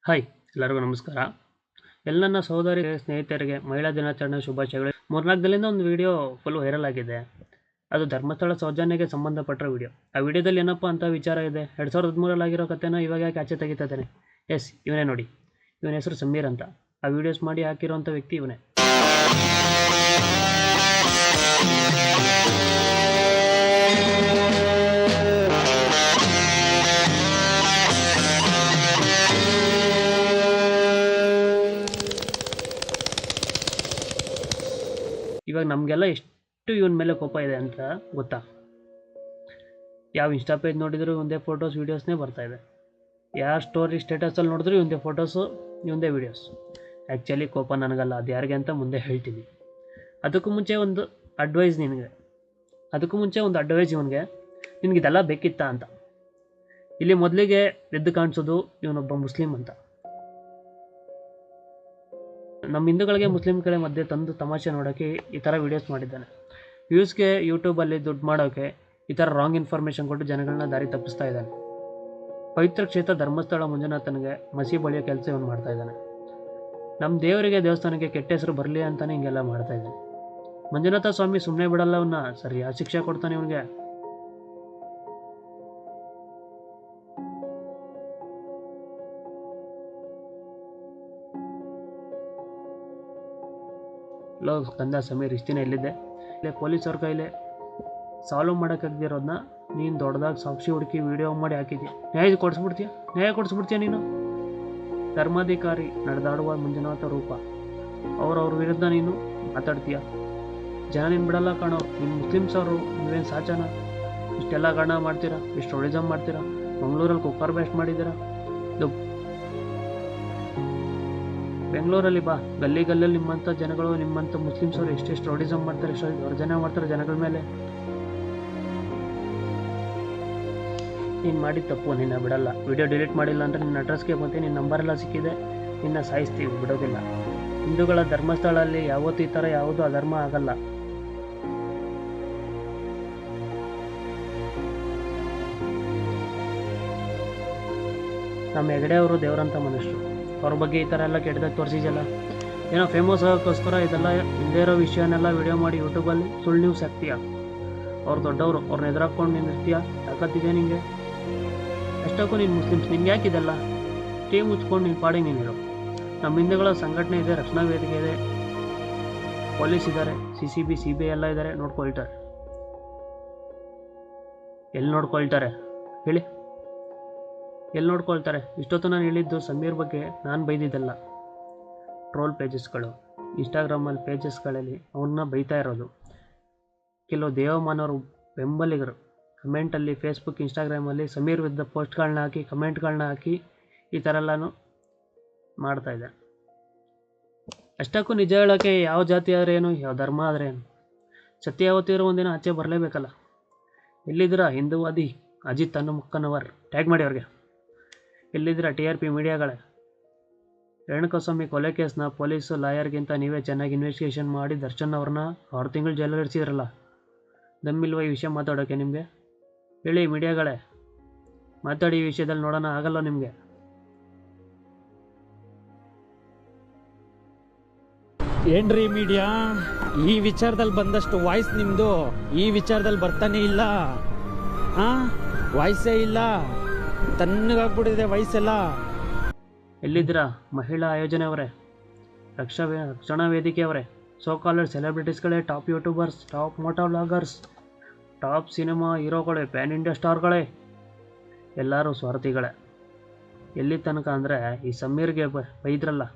Hi, ಎಲ್ಲರಿಗೂ ನಮಸ್ಕಾರ. ಎಲ್ಲ ನನ್ನ ಸಹೋದರಿ ಸ್ನೇಹಿತರಿಗೆ ಮಹಿಳಾ ದಿನಾಚರಣೆ ಶುಭಾಶಯಗಳು. 3-4 ದಿನದಿಂದ ಒಂದು ವಿಡಿಯೋ ಫುಲ್ ವೈರಲ್ ಆಗಿದೆ. ಅದು ಧರ್ಮಸ್ಥಳ ಸೌಜನ್ಯಕ್ಕೆ ಸಂಬಂಧಪಟ್ಟ ವಿಡಿಯೋ. ಆ ವಿಡಿಯೋದಲ್ಲಿ ಏನಪ್ಪ ಅಂತ ವಿಚಾರ ಇದೆ, 2013 ಆಗಿರೋ ಕಥೆನ ಇವಾಗ ಯಾಕೆ ಆಚೆ ತೆಗಿತಾ ಇದ್ದಾನೆ. ಎಸ್, ಇವನೇ ನೋಡಿ. ಇವನ ಹೆಸರು ಸಮೀರ್ ಅಂತ. ಆ ವಿಡಿಯೋಸ್ ಮಾಡಿ ಹಾಕಿರೋಂಥ ವ್ಯಕ್ತಿ ಇವನೇ. ಇವಾಗ ನಮಗೆಲ್ಲ ಎಷ್ಟು ಇವನ ಮೇಲೆ ಕೋಪ ಇದೆ ಅಂತ ಗೊತ್ತಾ? ಯಾವ ಇನ್ಸ್ಟಾ ಪೇಜ್ ನೋಡಿದ್ರು ಇವಂದೇ ಫೋಟೋಸ್ ವೀಡಿಯೋಸ್ನೇ ಬರ್ತಾಯಿದೆ. ಯಾವ ಸ್ಟೋರಿ ಸ್ಟೇಟಸಲ್ಲಿ ನೋಡಿದ್ರು ಇವಂದೇ ಫೋಟೋಸು, ಇವಂದೇ ವೀಡಿಯೋಸ್. ಆ್ಯಕ್ಚುಲಿ ಕೋಪ ನನಗಲ್ಲ, ಅದು ಯಾರಿಗೆ ಅಂತ ಮುಂದೆ ಹೇಳ್ತೀನಿ. ಅದಕ್ಕೂ ಮುಂಚೆ ಒಂದು ಅಡ್ವೈಸ್ ಇವನಿಗೆ, ನಿನಗಿದೆಲ್ಲ ಬೇಕಿತ್ತಾ ಅಂತ. ಇಲ್ಲಿ ಮೊದಲಿಗೆ ಎದ್ದು ಕಾಣಿಸೋದು ಇವನೊಬ್ಬ ಮುಸ್ಲಿಂ ಅಂತ. ನಮ್ಮ ಹಿಂದೂಗಳಿಗೆ ಮುಸ್ಲಿಮ್ಗಳ ಮಧ್ಯೆ ತಂದು ತಮಾಷೆ ನೋಡೋಕ್ಕೆ ಈ ಥರ ವೀಡಿಯೋಸ್ ಮಾಡಿದ್ದಾನೆ. ವ್ಯೂಸ್ಗೆ ಯೂಟ್ಯೂಬಲ್ಲಿ ದುಡ್ಡು ಮಾಡೋಕ್ಕೆ ಈ ಥರ ರಾಂಗ್ ಇನ್ಫಾರ್ಮೇಷನ್ ಕೊಟ್ಟು ಜನಗಳನ್ನ ದಾರಿ ತಪ್ಪಿಸ್ತಾ ಇದ್ದಾನೆ. ಪವಿತ್ರ ಕ್ಷೇತ್ರ ಧರ್ಮಸ್ಥಳ ಮಂಜುನಾಥನಿಗೆ ಮಸಿ ಬಳಿಯೋ ಕೆಲಸ ಇವನು ಮಾಡ್ತಾ ಇದ್ದಾನೆ. ನಮ್ಮ ದೇವಸ್ಥಾನಕ್ಕೆ ಕೆಟ್ಟ ಹೆಸರು ಬರಲಿ ಅಂತಲೇ ಹಿಂಗೆಲ್ಲ ಮಾಡ್ತಾ ಇದ್ದಾನೆ. ಮಂಜುನಾಥ ಸ್ವಾಮಿ ಸುಮ್ಮನೆ ಬಿಡಲ್ಲ, ಅವನ್ನ ಸರಿಯಾದ ಶಿಕ್ಷೆ ಕೊಡ್ತಾನೆ ಇವನಿಗೆ. ಲೋ ಕಂದ ಸಮೀರ್, ಇಷ್ಟು ದಿನ ಎಲ್ಲಿದ್ದೆ? ಇಲ್ಲೇ ಪೊಲೀಸವ್ರ ಕೈಲೇ ಸಾಲ್ವ್ ಮಾಡೋಕ್ಕಾಗದಿರೋದನ್ನ ನೀನು ದೊಡ್ಡದಾಗಿ ಸಾಕ್ಷಿ ಹುಡುಕಿ ವಿಡಿಯೋ ಮಾಡಿ ಹಾಕಿದ್ಯಾ. ನ್ಯಾಯ ಕೊಡಿಸ್ಬಿಡ್ತೀಯ ನೀನು. ಧರ್ಮಾಧಿಕಾರಿ ನಡೆದಾಡುವ ಮಂಜುನಾಥ ರೂಪ, ಅವ್ರವ್ರ ವಿರುದ್ಧ ನೀನು ಮಾತಾಡ್ತೀಯ. ಜನ ನೀನು ಬಿಡಲ್ಲ ಕಾಣೋ. ನಿಮ್ಮ ಮುಸ್ಲಿಮ್ಸ್ ಅವರು ನೀವೇನು ಸಾಚನ? ಇಷ್ಟೆಲ್ಲ ಗಣ ಮಾಡ್ತೀರಾ, ಇಷ್ಟು ರೌಡಿಸಮ್ ಮಾಡ್ತೀರಾ. ಮಂಗಳೂರಲ್ಲಿ ಕುಕ್ಕರ್ ಬ್ಯಾಸ್ಟ್ ಮಾಡಿದ್ದೀರಾ. ಬೆಂಗಳೂರಲ್ಲಿ ಬಾ, ಗಲ್ಲಿಯಲ್ಲಿ ನಿಮ್ಮಂಥ ಜನಗಳು, ನಿಮ್ಮಂಥ ಮುಸ್ಲಿಮ್ಸ್ ಅವರು ಎಷ್ಟೆಷ್ಟು ರೌಡಿಸಮ್ ಮಾಡ್ತಾರೆ, ಎಷ್ಟು ದೌರ್ಜನ್ಯ ಮಾಡ್ತಾರೆ ಜನಗಳ ಮೇಲೆ. ನೀನು ಮಾಡಿದ ತಪ್ಪು, ನಿನ್ನ ಬಿಡಲ್ಲ. ವಿಡಿಯೋ ಡಿಲೀಟ್ ಮಾಡಿಲ್ಲ ಅಂದರೆ ನಿನ್ನ ಅಡ್ರೆಸ್ಗೆ ಬಂದು ನಿನ್ನ ನಂಬರೆಲ್ಲ ಸಿಕ್ಕಿದೆ, ನಿನ್ನ ಸಾಯಿಸ್ತೀವಿ, ಬಿಡೋದಿಲ್ಲ. ಹಿಂದೂಗಳ ಧರ್ಮಸ್ಥಳದಲ್ಲಿ ಯಾವತ್ತೂ ಈ ಥರ ಯಾವುದೂ ಅಧರ್ಮ ಆಗಲ್ಲ. ನಮ್ಮ ಹೆಗಡೆ ಅವರು ದೇವರಂಥ ಮನುಷ್ಯರು. ಅವ್ರ ಬಗ್ಗೆ ಈ ಥರ ಎಲ್ಲ ಕೆಟ್ಟದಾಗ ತೋರಿಸಿದಲ್ಲ, ಏನೋ ಫೇಮಸ್ ಆಗೋಕ್ಕೋಸ್ಕರ ಇದೆಲ್ಲ ಹಿಂದೆ ಇರೋ ವಿಷಯನೆಲ್ಲ ವಿಡಿಯೋ ಮಾಡಿ ಯೂಟ್ಯೂಬಲ್ಲಿ ಸುಳ್ಳು ನ್ಯೂಸ್ ಹಾಕ್ತೀಯ. ಅವ್ರು ದೊಡ್ಡವರು, ಅವ್ರನ್ನ ಎದುರಾಕೊಂಡು ನೀನು ಇರ್ತೀಯ. ತಾಕತ್ತಿದೆ ನಿಮಗೆ. ಅಷ್ಟಕ್ಕೂ ನೀನು ಮುಸ್ಲಿಮ್ಸ್, ನಿಮ್ಗೆ ಯಾಕಿದೆಲ್ಲ? ಟೀಮ್ ಮುಚ್ಕೊಂಡು ನೀನು ಪಾಡಿಗೆ ನೀನಿರೋ. ನಮ್ಮ ಹಿಂದೂಗಳ ಸಂಘಟನೆ ಇದೆ, ರಕ್ಷಣಾ ವೇದಿಕೆ ಇದೆ, ಪೊಲೀಸ್ ಇದ್ದಾರೆ, CCB CBI ಎಲ್ಲ ಇದ್ದಾರೆ, ನೋಡ್ಕೊಳ್ತಾರೆ. ಎಲ್ಲಿ ನೋಡ್ಕೊಳ್ತಾರೆ ಹೇಳಿ? ಎಲ್ಲಿ ನೋಡ್ಕೊಳ್ತಾರೆ? ಇಷ್ಟೊತ್ತು ನಾನು ಹೇಳಿದ್ದು ಸಮೀರ್ ಬಗ್ಗೆ ನಾನು ಬೈದಿದ್ದಲ್ಲ. ಟ್ರೋಲ್ ಪೇಜಸ್ಗಳು, ಇನ್ಸ್ಟಾಗ್ರಾಮಲ್ಲಿ ಪೇಜಸ್ಗಳಲ್ಲಿ ಅವನ್ನ ಬೈತಾ ಇರೋದು. ಕೆಲವು ದೇವಮಾನವರು ಬೆಂಬಲಿಗರು ಕಮೆಂಟಲ್ಲಿ, ಫೇಸ್ಬುಕ್ ಇನ್ಸ್ಟಾಗ್ರಾಮಲ್ಲಿ ಸಮೀರ್ ವಿರುದ್ಧ ಪೋಸ್ಟ್ಗಳನ್ನ ಹಾಕಿ, ಕಮೆಂಟ್ಗಳನ್ನ ಹಾಕಿ ಈ ಥರ ಎಲ್ಲನೂ ಮಾಡ್ತಾಯಿದ್ದೆ. ಅಷ್ಟಕ್ಕೂ ನಿಜ ಹೇಳೋಕ್ಕೆ ಯಾವ ಜಾತಿ ಆದ್ರೇನು, ಯಾವ ಧರ್ಮ ಆದ್ರೇನು, ಸತ್ಯ ಯಾವತ್ತಿರೋ ಒಂದಿನ ಆಚೆ ಬರಲೇಬೇಕಲ್ಲ. ಎಲ್ಲಿದ್ದೀರಾ ಹಿಂದೂವಾದಿ ಅಜಿತ್ ಹನುಮಕ್ಕನವರ್? ಟ್ಯಾಗ್ ಮಾಡಿ ಅವ್ರಿಗೆ. ಎಲ್ಲಿದ್ದೀರಾ TRP ಮೀಡಿಯಾಗಳೇ? ರೇಣುಕಾಸ್ವಾಮಿ ಕೊಲೆ ಕೇಸ್ನ ಪೊಲೀಸು ಲಾಯರ್ಗಿಂತ ನೀವೇ ಚೆನ್ನಾಗಿ ಇನ್ವೆಸ್ಟಿಗೇಷನ್ ಮಾಡಿ ದರ್ಶನ್ ಅವ್ರನ್ನ 6 ತಿಂಗಳು ಜೈಲಲ್ಲಿ ಇರಿಸಿದ್ರಲ್ಲ. ದಮ್ಮಿಲ್ವ ಈ ವಿಷಯ ಮಾತಾಡೋಕ್ಕೆ ನಿಮಗೆ? ಹೇಳಿ ಮೀಡಿಯಾಗಳೇ, ಮಾತಾಡಿ ಈ ವಿಷಯದಲ್ಲಿ, ನೋಡೋಣ. ಆಗಲ್ಲ ನಿಮಗೆ. ಏನ್ರಿ ಮೀಡಿಯಾ, ಈ ವಿಚಾರದಲ್ಲಿ ಬಂದಷ್ಟು ವಾಯ್ಸ್ ನಿಮ್ಮದು ಈ ವಿಚಾರದಲ್ಲಿ ಬರ್ತಾನೆ ಇಲ್ಲ. ವಾಯ್ಸೇ ಇಲ್ಲ, ತಣ್ಣಗಾಗ್ಬಿಟ್ಟಿದೆ ವಾಯ್ಸೆಲ್ಲ. ಎಲ್ಲಿದ್ದೀರಾ ಮಹಿಳಾ ಆಯೋಜನೆ ಅವರೇ, ರಕ್ಷಣಾ ವೇದಿಕೆ ಅವರೇ, ಸೋ ಕಾಲರ್ ಸೆಲೆಬ್ರಿಟೀಸ್ಗಳೇ, top YouTubers, top moto vloggers, top cinema ಹೀರೋಗಳೇ, ಪ್ಯಾನ್ ಇಂಡಿಯಾ ಸ್ಟಾರ್ಗಳೇ, ಎಲ್ಲರೂ ಸ್ವಾರ್ಥಿಗಳೇ. ಎಲ್ಲಿ ತನಕ ಅಂದರೆ ಈ ಸಮೀರ್ಗೆ ಬೈದ್ರಲ್ಲ,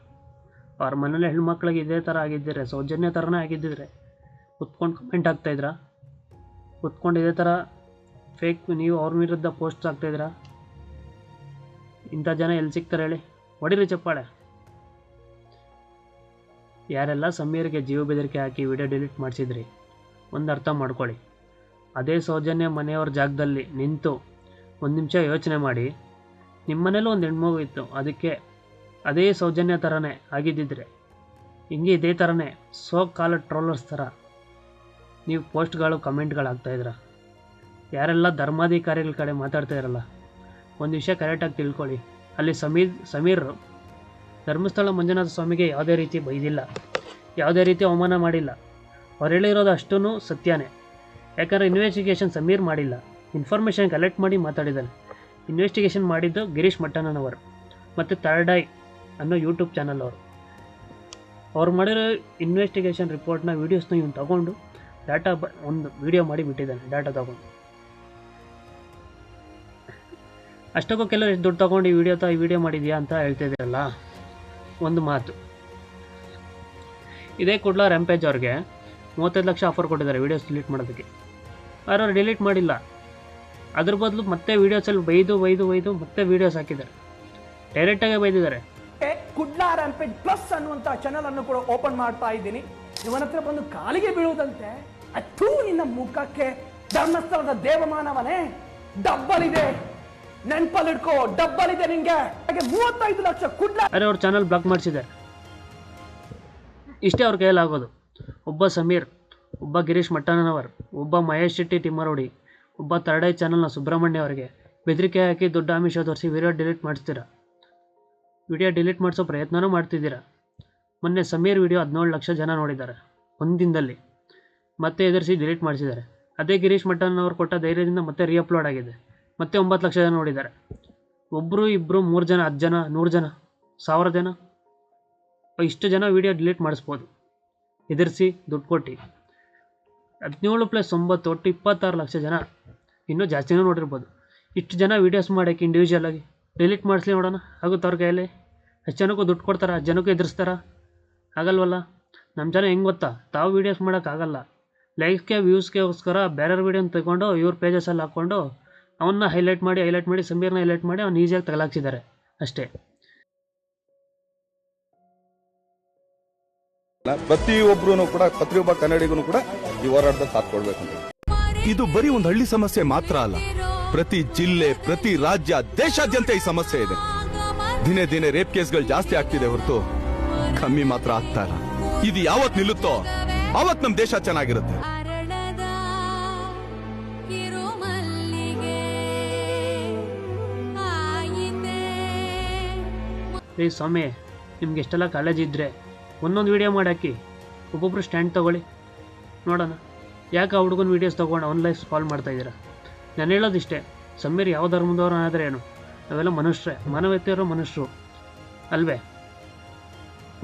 ಅವ್ರ ಮನೇಲಿ ಹೆಣ್ಮಕ್ಳಿಗೆ ಇದೇ ಥರ ಆಗಿದ್ದರೆ, ಸೌಜನ್ಯ ಥರನೇ ಆಗಿದ್ದಿದ್ರೆ ಕುತ್ಕೊಂಡು ಕಮೆಂಟ್ ಆಗ್ತಾಯಿದ್ರಾ? ಕುತ್ಕೊಂಡು ಇದೇ ಥರ ಫೇಕ್ ನೀವು ಅವ್ರ ವಿರುದ್ಧ ಪೋಸ್ಟ್ ಆಗ್ತಾಯಿದ್ರಾ? ಇಂಥ ಜನ ಎಲ್ಲಿ ಸಿಗ್ತಾರೆ ಹೇಳಿ? ಹೊಡಿರಿ ಚಪ್ಪಾಳೆ. ಯಾರೆಲ್ಲ ಸಮೀರ್ಗೆ ಜೀವ ಬೆದರಿಕೆ ಹಾಕಿ ವಿಡಿಯೋ ಡಿಲೀಟ್ ಮಾಡಿಸಿದ್ರಿ, ಒಂದು ಅರ್ಥ ಮಾಡ್ಕೊಳ್ಳಿ. ಅದೇ ಸೌಜನ್ಯ ಮನೆಯವ್ರ ಜಾಗದಲ್ಲಿ ನಿಂತು 1 ನಿಮಿಷ ಯೋಚನೆ ಮಾಡಿ. ನಿಮ್ಮ ಮನೇಲೂ ಒಂದು ಹೆಣ್ಮಗು ಇತ್ತು, ಅದಕ್ಕೆ ಅದೇ ಸೌಜನ್ಯ ಥರನೇ ಆಗಿದ್ದಿದ್ರೆ, ಹಿಂಗೆ ಇದೇ ಥರನೇ ಸೋ ಕಾಲ ಟ್ರೋಲರ್ಸ್ ಥರ ನೀವು ಪೋಸ್ಟ್ಗಳು ಕಮೆಂಟ್ಗಳು ಆಗ್ತಾಯಿದ್ರ? ಯಾರೆಲ್ಲ ಧರ್ಮಾಧಿಕಾರಿಗಳ ಕಡೆ ಮಾತಾಡ್ತಾ ಇರಲ್ಲ, ಒಂದು ವಿಷಯ ಕರೆಕ್ಟಾಗಿ ತಿಳ್ಕೊಳ್ಳಿ. ಅಲ್ಲಿ ಸಮೀರ್ ಧರ್ಮಸ್ಥಳ ಮಂಜುನಾಥ ಸ್ವಾಮಿಗೆ ಯಾವುದೇ ರೀತಿ ಬೈದಿಲ್ಲ, ಯಾವುದೇ ರೀತಿ ಅವಮಾನ ಮಾಡಿಲ್ಲ. ಅವ್ರು ಹೇಳಿರೋದು ಅಷ್ಟೂ ಸತ್ಯನೇ. ಯಾಕಂದರೆ ಇನ್ವೆಸ್ಟಿಗೇಷನ್ ಸಮೀರ್ ಮಾಡಿಲ್ಲ, ಇನ್ಫಾರ್ಮೇಷನ್ ಕಲೆಕ್ಟ್ ಮಾಡಿ ಮಾತಾಡಿದ್ದಾನೆ. ಇನ್ವೆಸ್ಟಿಗೇಷನ್ ಮಾಡಿದ್ದು ಗಿರೀಶ್ ಮಟ್ಟಣ್ಣನವರು ಮತ್ತು ಥರ್ಡ್ ಐ ಅನ್ನೋ ಯೂಟ್ಯೂಬ್ ಚಾನಲ್ ಅವರು. ಅವ್ರು ಮಾಡಿರೋ ಇನ್ವೆಸ್ಟಿಗೇಷನ್ ರಿಪೋರ್ಟ್ನ ವೀಡಿಯೋಸ್ನ ಇವನು ತಗೊಂಡು ಒಂದು ವಿಡಿಯೋ ಮಾಡಿ ಬಿಟ್ಟಿದ್ದಾನೆ, ಡಾಟಾ ತಗೊಂಡು. ಅಷ್ಟಕ್ಕೂ ಕೆಲವರು ಎಷ್ಟು ದುಡ್ಡು ತೊಗೊಂಡು ಈ ವಿಡಿಯೋ ಮಾಡಿದ್ಯಾ ಅಂತ ಹೇಳ್ತಿದ್ದೀರಲ್ಲ, ಒಂದು ಮಾತು. ಇದೇ ಕೂಡಲ ರ್ಯಾಂಪೇಜ್ ಅವ್ರಿಗೆ 35 ಲಕ್ಷ ಆಫರ್ ಕೊಟ್ಟಿದ್ದಾರೆ ವೀಡಿಯೋಸ್ ಡಿಲೀಟ್ ಮಾಡೋದಕ್ಕೆ. ಆದರೆ ಅವ್ರು ಡಿಲೀಟ್ ಮಾಡಿಲ್ಲ. ಅದ್ರ ಬದಲು ಮತ್ತೆ ವೀಡಿಯೋಸಲ್ಲಿ ಬೈದು ಮತ್ತೆ ವೀಡಿಯೋಸ್ ಹಾಕಿದ್ದಾರೆ. ಡೈರೆಕ್ಟಾಗಿ ಬೈದಿದ್ದಾರೆ. ಕುಡ್ಲಾ ರ್ಯಾಂಪೇಜ್ ಪ್ಲಸ್ ಅನ್ನುವಂಥ ಚಾನಲ್ ಅನ್ನು ಕೂಡ ಓಪನ್ ಮಾಡ್ತಾ ಇದ್ದೀನಿ. ಇವನ ಹತ್ರ ಬಂದು ಕಾಲಿಗೆ ಬೀಳುವುದಂತೆ. ಅಚ್ಚೂ ನಿನ್ನ ಮುಖಕ್ಕೆ ಧರ್ಮಸ್ಥಳದ ದೇವಮಾನವನೇ, ಡಬ್ಬಲ್ ಇದೆ, ನೆನ್ಪಲ್ಲಿ ಇಟ್ಕೋ, ಡಬ್ಬಲ್ ಇದೆ ನಿಂಗೆ. ಹಾಗೆ 35 ಲಕ್ಷ ಕುಡ್ಲಾ. ಅರೆ ಅವ್ರ ಚಾನಲ್ ಬ್ಲಾಕ್ ಮಾಡಿಸಿದ್ದಾರೆ. ಇಷ್ಟೇ ಅವ್ರ ಕೈಯಲ್ಲಾಗೋದು. ಒಬ್ಬ ಸಮೀರ್, ಒಬ್ಬ ಗಿರೀಶ್ ಮಟ್ಟಣ್ಣನವರ್, ಒಬ್ಬ ಮಹೇಶ್ ಶೆಟ್ಟಿ ತಿಮ್ಮರೋಡಿ, ಒಬ್ಬ ಥರ್ಡ್ ಐ ಚಾನಲ್ನ ಸುಬ್ರಹ್ಮಣ್ಯ ಅವರಿಗೆ ಬೆದರಿಕೆ ಹಾಕಿ ದುಡ್ಡು ಆಮಿಷ ತೋರಿಸಿ ವಿಡಿಯೋ ಡಿಲೀಟ್ ಮಾಡಿಸೋ ಪ್ರಯತ್ನನೂ ಮಾಡ್ತಿದ್ದೀರಾ. ಮೊನ್ನೆ ಸಮೀರ್ ವಿಡಿಯೋ 17 ಲಕ್ಷ ಜನ ನೋಡಿದ್ದಾರೆ ಒಂದಿನದಲ್ಲಿ. ಮತ್ತೆ ಎದುರಿಸಿ ಡಿಲೀಟ್ ಮಾಡಿಸಿದ್ದಾರೆ. ಅದೇ ಗಿರೀಶ್ ಮಟ್ಟಣ್ಣನವರು ಕೊಟ್ಟ ಧೈರ್ಯದಿಂದ ಮತ್ತೆ ರೀಅಪ್ಲೋಡ್ ಆಗಿದೆ. ಮತ್ತೆ 9 ಲಕ್ಷ ಜನ ನೋಡಿದ್ದಾರೆ. ಒಬ್ಬರು, ಇಬ್ಬರು, 3 ಜನ, 10 ಜನ, 100 ಜನ, 1000 ಜನ, ಇಷ್ಟು ಜನ ವಿಡಿಯೋ ಡಿಲೀಟ್ ಮಾಡಿಸ್ಬೋದು ಎದುರಿಸಿ ದುಡ್ಡು ಕೊಟ್ಟು. 17 + 9 ಒಟ್ಟು 26 ಲಕ್ಷ ಜನ, ಇನ್ನೂ ಜಾಸ್ತಿನೂ ನೋಡಿರ್ಬೋದು. ಇಷ್ಟು ಜನ ವೀಡಿಯೋಸ್ ಮಾಡೋಕ್ಕೆ ಇಂಡಿವಿಜುವಲ್ ಆಗಿ ಡಿಲೀಟ್ ಮಾಡಿಸ್ಲಿ ನೋಡೋಣ, ಆಗುತ್ತೆ ಅವ್ರ ಕೈಯಲ್ಲಿ? ಎಷ್ಟು ಜನಕ್ಕೂ ದುಡ್ಡು ಕೊಡ್ತಾರ, ಜನಕ್ಕೂ ಎದುರಿಸ್ತಾರ? ಆಗಲ್ವಲ್ಲ. ನಮ್ಮ ಜನ ಹೆಂಗೆ ಗೊತ್ತಾ, ತಾವು ವೀಡಿಯೋಸ್ ಮಾಡೋಕ್ಕಾಗಲ್ಲ, ಲೈಕ್ಸ್ಗೆ ವ್ಯೂಸ್ಗೆಗೋಸ್ಕರ ಬೇರೆಯವ್ರ ವೀಡಿಯೋನ ತಗೊಂಡು ಇವ್ರ ಪೇಜಸಲ್ಲಿ ಹಾಕ್ಕೊಂಡು ಅವನ್ನ ಹೈಲೈಟ್ ಮಾಡಿ ಸಮೀರ್ನ ಹೈಲೈಟ್ ಮಾಡಿ ಅವ್ನು ಈಸಿಯಾಗಿ ತಗಲಾಕ್ಸಿದ್ದಾರೆ ಅಷ್ಟೇ. ಪ್ರತಿಯೊಬ್ಬರೂ ಕೂಡ, ಪ್ರತಿಯೊಬ್ಬ ಕನ್ನಡಿಗನು ಕೂಡ ಈ ಹೋರಾಟದಲ್ಲಿ ಸಾಥ್ ಕೊಡ್ಬೇಕು. ಇದು ಬರೀ ಒಂದು ಹಳ್ಳಿ ಸಮಸ್ಯೆ ಮಾತ್ರ ಅಲ್ಲ, ಪ್ರತಿ ಜಿಲ್ಲೆ, ಪ್ರತಿ ರಾಜ್ಯ, ದೇಶಾದ್ಯಂತ ಈ ಸಮಸ್ಯೆ ಇದೆ. ದಿನೇ ದಿನೇ ರೇಪ್ ಕೇಸ್ಗಳು ಜಾಸ್ತಿ ಆಗ್ತಿದೆ ಹೊರತು ಕಮ್ಮಿ ಮಾತ್ರ ಆಗ್ತಾ ಇಲ್ಲ. ಇದು ಯಾವತ್ ನಿಲ್ಲುತ್ತೋ ಅವತ್ ನಮ್ ದೇಶ ಚೆನ್ನಾಗಿರುತ್ತೆ. ರೀ ಸ್ವಾಮಿ, ನಿಮ್ಗೆ ಎಷ್ಟೆಲ್ಲ ಕಾಲೇಜ್ ಇದ್ದರೆ ಒಂದೊಂದು ವೀಡಿಯೋ ಮಾಡಾಕಿ, ಒಬ್ಬೊಬ್ರು ಸ್ಟ್ಯಾಂಡ್ ತೊಗೊಳ್ಳಿ ನೋಡೋಣ. ಯಾಕೆ ಆ ಹುಡುಗನ ವೀಡಿಯೋಸ್ ತೊಗೊಂಡು ಅವ್ನ ಲೈಫ್ ಸ್ಪಾಲ್ ಮಾಡ್ತಾಯಿದ್ದೀರಾ? ನಾನು ಹೇಳೋದಿಷ್ಟೇ, ಸಮೀರ್ ಯಾವ ಧರ್ಮದವ್ರು ಆದರೆ ಏನು, ನಾವೆಲ್ಲ ಮನುಷ್ಯರೇ, ಮಾನವೀಯತೆ ಇರೋ ಮನುಷ್ಯರು ಅಲ್ವೇ?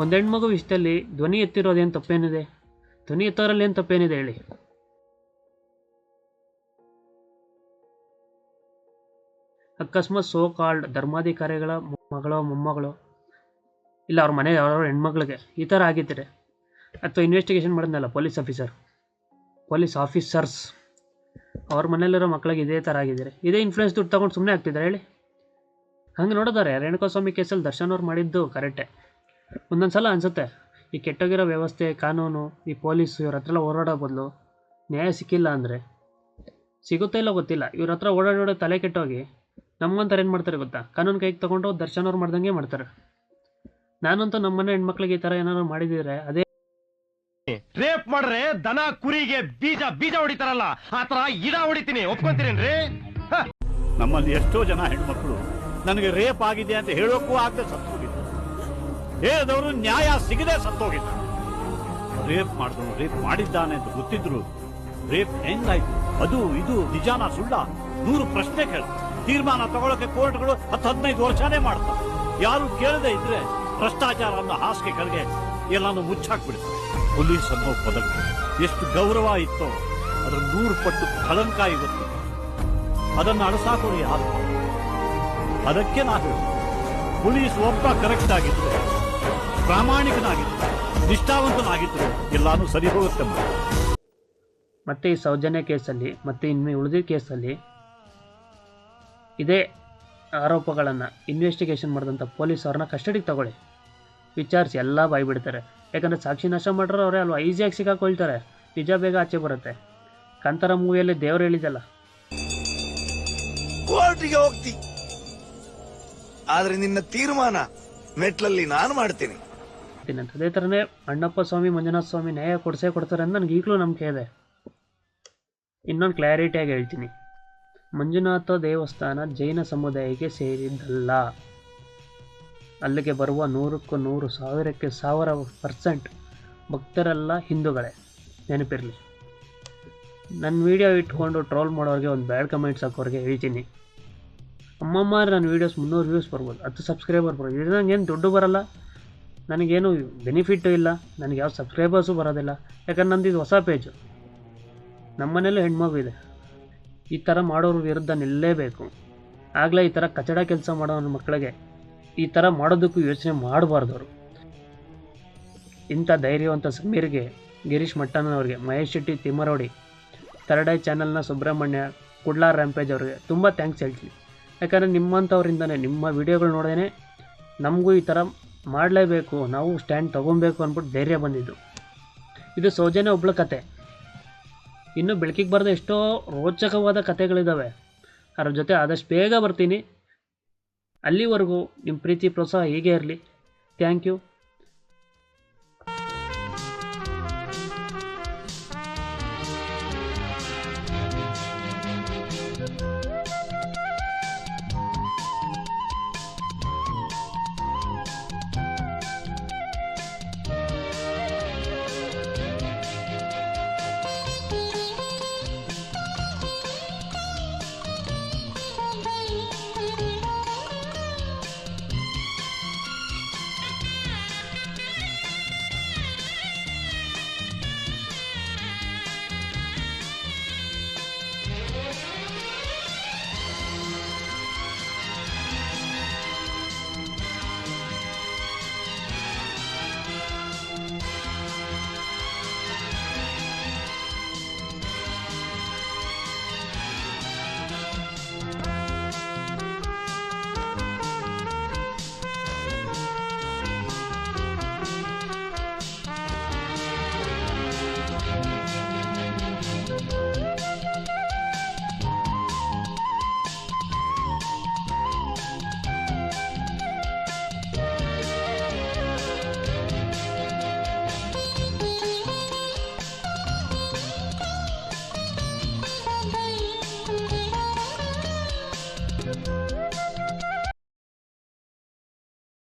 ಒಂದು ಹೆಣ್ಮಗು ವಿಷಯದಲ್ಲಿ ಧ್ವನಿ ಎತ್ತಿರೋದೇನು ತಪ್ಪೇನಿದೆ? ಧ್ವನಿ ಎತ್ತೋರಲ್ಲಿ ಏನು ತಪ್ಪೇನಿದೆ ಹೇಳಿ? ಅಕಸ್ಮಾತ್ ಸೋ ಕಾಲ್ಡ್ ಧರ್ಮಾಧಿಕಾರಿಗಳ ಮಗಳು, ಮೊಮ್ಮಗಳು, ಇಲ್ಲ ಅವ್ರ ಮನೆ ಯಾವ್ಯಾವ ಹೆಣ್ಮಕ್ಳಿಗೆ ಈ ಥರ ಆಗಿದ್ದರೆ, ಅಥವಾ ಇನ್ವೆಸ್ಟಿಗೇಷನ್ ಮಾಡಿದ್ನಲ್ಲ ಪೊಲೀಸ್ ಆಫೀಸರ್ಸ್, ಅವ್ರ ಮನೇಲಿರೋ ಮಕ್ಕಳಿಗೆ ಇದೇ ಥರ ಆಗಿದ್ದಾರೆ, ಇದೇ ಇನ್ಫ್ಲೂಯೆನ್ಸ್ ದುಡ್ಡು ತೊಗೊಂಡು ಸುಮ್ಮನೆ ಆಗ್ತಿದ್ದಾರೆ ಹೇಳಿ? ಹಂಗೆ ನೋಡಿದ್ದಾರೆ. ರೇಣುಕಾಸ್ವಾಮಿ ಕೇಸಲ್ಲಿ ದರ್ಶನ್ ಅವ್ರು ಮಾಡಿದ್ದು ಕರೆಕ್ಟೇ. ಒಂದೊಂದು ಸಲ ಅನಿಸುತ್ತೆ, ಈ ಕೆಟ್ಟೋಗಿರೋ ವ್ಯವಸ್ಥೆ, ಕಾನೂನು, ಈ ಪೊಲೀಸು ಇವ್ರ ಹತ್ರ ಎಲ್ಲ ಓಡಾಡೋ ಬದಲು ನ್ಯಾಯ ಸಿಕ್ಕಿಲ್ಲ ಅಂದರೆ, ಸಿಗುತ್ತೋ ಇಲ್ಲೋ ಗೊತ್ತಿಲ್ಲ, ಇವ್ರ ಹತ್ರ ಓಡಾಡೋ ತಲೆ ಕೆಟ್ಟೋಗಿ ನಮ್ಗಂತಾರೆ ಏನು ಮಾಡ್ತಾರೆ ಗೊತ್ತಾ? ಕಾನೂನು ಕೈಗೆ ತೊಗೊಂಡು ದರ್ಶನ್ ಅವ್ರು ಮಾಡ್ದಂಗೆ ಮಾಡ್ತಾರೆ. ನಾನಂತೂ ನಮ್ಮ ಮನೆ ಹೆಣ್ಮಕ್ಳಿಗೆ ಈ ಥರ ಏನಾದ್ರು ಮಾಡಿದಿದ್ರೆ, ಅದೇ ರೇಪ್ ಮಾಡ್ರೆ ದನ ಕುರಿಗೆ ಬೀಜ ಹೊಡಿತಾರಲ್ಲ, ಆ ತರ ಇಡ ಹೊಡಿತೀನಿ, ಒಪ್ಕೊಂತೀರೇನ್ರಿ? ನಮ್ಮಲ್ಲಿ ಎಷ್ಟೋ ಜನ ಹೆಣ್ಮಕ್ಳು ನನಗೆ ರೇಪ್ ಆಗಿದೆ ಅಂತ ಹೇಳೋಕ್ಕೂ ಆಗದೆ ಸತ್ತೋಗಿದ್ರು. ಹೇಳಿದವರು ನ್ಯಾಯ ಸಿಗದೆ ಸತ್ತೋಗಿದ್ರು. ರೇಪ್ ಮಾಡಿದ್ದಾನೆ ಅಂತ ಗೊತ್ತಿದ್ರು ರೇಪ್ ಹೆಂಗಾಯ್ತು, ಅದು ಇದು ನಿಜಾನ ಸುಳ್ಳ 100 ಪ್ರಶ್ನೆ ಕೇಳ ತೀರ್ಮಾನ ತಗೊಳ್ಳೋಕೆ ಕೋರ್ಟ್ಗಳು 10-15 ವರ್ಷನೇ ಮಾಡ್ತಾರೆ. ಯಾರು ಕೇಳದೆ ಇದ್ರೆ ಭ್ರಷ್ಟಾಚಾರ ಅನ್ನೋ ಹಾಸಿಗೆ ಕೆಳಗೆ ಎಲ್ಲಾನು ಮುಚ್ಚಾಕ್ಬಿಡ್ತಾರೆ. ಪೊಲೀಸ್ ಅನ್ನೋ ಪದಕ್ಕೆ ಎಷ್ಟು ಗೌರವ ಇತ್ತೋ ಅದರ 100 ಪಟ್ಟು ಕಳಂಕ ಇವತ್ತು. ಅದನ್ನು ಅಳಸಾಕೋರು ಯಾರು? ಅದಕ್ಕೆ ನಾವು ಪೊಲೀಸ್ ಒಬ್ಬ ಕರೆಕ್ಟ್ ಆಗಿದ್ರು, ಪ್ರಾಮಾಣಿಕನಾಗಿದ್ರು, ನಿಷ್ಠಾವಂತನಾಗಿದ್ರು ಎಲ್ಲಾನು ಸರಿ ಹೋಗುತ್ತೆ. ಮತ್ತೆ ಈ ಸೌಜನ್ಯ ಕೇಸಲ್ಲಿ ಮತ್ತೆ ಇನ್ನು ಉಳಿದ ಕೇಸಲ್ಲಿ ಇದೇ ಆರೋಪಗಳನ್ನು ಇನ್ವೆಸ್ಟಿಗೇಷನ್ ಮಾಡಿದಂಥ ಪೊಲೀಸ್ ಅವ್ರನ್ನ ಕಸ್ಟಡಿಗೆ ತಗೊಳ್ಳಿ, ವಿಚಾರಿಸಿ ಎಲ್ಲ ಬಾಯ್ಬಿಡ್ತಾರೆ. ಯಾಕಂದರೆ ಸಾಕ್ಷಿ ನಾಶ ಮಾಡ್ರೆ ಅವರೇ ಅಲ್ವಾ, ಈಸಿಯಾಗಿ ಸಿಕ್ಕಾಕೊಳ್ತಾರೆ, ನಿಜ ಬೇಗ ಆಚೆ ಬರುತ್ತೆ. ಕಾಂತಾರ ಮೂವಿಯಲ್ಲಿ ದೇವರು ಹೇಳಿದಲ್ಲ, ಕೋರ್ಟಿಗೆ ಹೋಗ್ತಿ, ಆದ್ರೆ ನಿನ್ನ ತೀರ್ಮಾನ ಮೆಟ್ಲಲ್ಲಿ ನಾನು ಮಾಡ್ತೀನಿ. ಅದೇ ಥರನೇ ಅಣ್ಣಪ್ಪ ಸ್ವಾಮಿ, ಮಂಜುನಾಥ ಸ್ವಾಮಿ ನ್ಯಾಯ ಕೊಡ್ತಾರೆ ಅಂತ ನನಗೆ ಈಗಲೂ ನಂಬಿಕೆ ಇದೆ. ಇನ್ನೊಂದು ಕ್ಲಾರಿಟಿಯಾಗಿ ಹೇಳ್ತೀನಿ, ಮಂಜುನಾಥ ದೇವಸ್ಥಾನ ಜೈನ ಸಮುದಾಯಕ್ಕೆ ಸೇರಿದ್ದಲ್ಲ. ಅಲ್ಲಿಗೆ ಬರುವ 100ಕ್ಕೆ 100, 1000ಕ್ಕೆ 1000% ಭಕ್ತರೆಲ್ಲ ಹಿಂದೂಗಳೇ, ನೆನಪಿರಲಿ. ನನ್ನ ವೀಡಿಯೋ ಇಟ್ಕೊಂಡು ಟ್ರೋಲ್ ಮಾಡೋರಿಗೆ, ಒಂದು ಬ್ಯಾಡ್ ಕಮೆಂಟ್ಸ್ ಹಾಕೋರಿಗೆ ಹೇಳ್ತೀನಿ, ಅಮ್ಮಮ್ಮ ನನ್ನ ವೀಡಿಯೋಸ್ 300 ವ್ಯೂಸ್ ಬರ್ಬೋದು, 10 ಸಬ್ಸ್ಕ್ರೈಬರ್ ಬರ್ಬೋದು. ಇದು ನನಗೇನು ದುಡ್ಡು ಬರಲ್ಲ, ನನಗೇನು ಬೆನಿಫಿಟ್ಟು ಇಲ್ಲ, ನನಗೆ ಯಾವ ಸಬ್ಸ್ಕ್ರೈಬರ್ಸು ಬರೋದಿಲ್ಲ. ಯಾಕಂದ್ರೆ ನಂದು ಇದು ಹೊಸ ಪೇಜು, ನಮ್ಮನೇಲೂ ಹೆಣ್ಮಗು ಇದೆ. ಈ ಥರ ಮಾಡೋರ ವಿರುದ್ಧ ನಿಲ್ಲಲೇಬೇಕು. ಆಗಲೇ ಈ ಥರ ಕಚಡ ಕೆಲಸ ಮಾಡೋ ನನ್ನ ಮಕ್ಕಳಿಗೆ ಈ ಥರ ಮಾಡೋದಕ್ಕೂ ಯೋಚನೆ ಮಾಡಬಾರ್ದು ಅವರು. ಇಂಥ ಧೈರ್ಯವಂತ ಸಮೀರ್ಗೆ, ಗಿರೀಶ್ ಮಟ್ಟಣ್ಣನವ್ರಿಗೆ, ಮಹೇಶ್ ಶೆಟ್ಟಿ ತಿಮ್ಮರೋಡಿ, ಥರ್ಡ್ ಐ ಚಾನಲ್ನ ಸುಬ್ರಹ್ಮಣ್ಯ, ಕುಡ್ಲಾರ್ ರ್ಯಾಂಪೇಜ್ ಅವ್ರಿಗೆ ತುಂಬ ಥ್ಯಾಂಕ್ಸ್ ಹೇಳ್ತೀನಿ. ಯಾಕಂದರೆ ನಿಮ್ಮಂಥವ್ರಿಂದನೇ, ನಿಮ್ಮ ವಿಡಿಯೋಗಳು ನೋಡೋದೇ ನಮಗೂ ಈ ಥರ ಮಾಡಲೇಬೇಕು, ನಾವು ಸ್ಟ್ಯಾಂಡ್ ತೊಗೊಬೇಕು ಅಂದ್ಬಿಟ್ಟು ಧೈರ್ಯ ಬಂದಿದ್ದು. ಇದು ಸೌಜನ್ಯ ಒಬ್ಳ ಕತೆ. ಇನ್ನೂ ಬೆಳಕಿಗೆ ಬರೆದ ಎಷ್ಟೋ ರೋಚಕವಾದ ಕಥೆಗಳಿದ್ದಾವೆ, ಅದ್ರ ಜೊತೆ ಆದಷ್ಟು ಬೇಗ ಬರ್ತೀನಿ. ಅಲ್ಲಿವರೆಗೂ ನಿಮ್ಮ ಪ್ರೀತಿ ಪ್ರೋತ್ಸಾಹ ಹೀಗೆ ಇರಲಿ. Thank you.